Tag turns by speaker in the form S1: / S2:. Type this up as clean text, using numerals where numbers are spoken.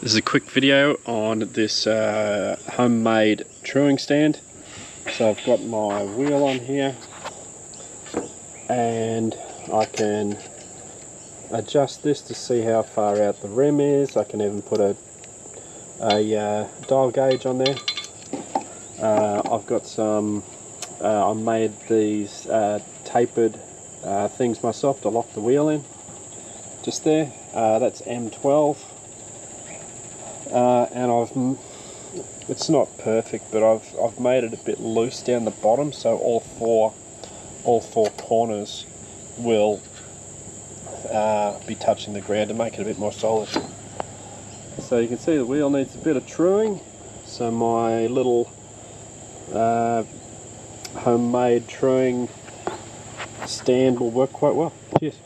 S1: This is a quick video on this homemade truing stand. So I've got my wheel on here and I can adjust this to see how far out the rim is. I can even put a dial gauge on there. I've got some, I made these tapered things myself to lock the wheel in. Just there, that's M12. And it's not perfect, but I've made it a bit loose down the bottom, so all four corners will be touching the ground to make it a bit more solid. So you can see the wheel needs a bit of truing, so my little homemade truing stand will work quite well. Cheers.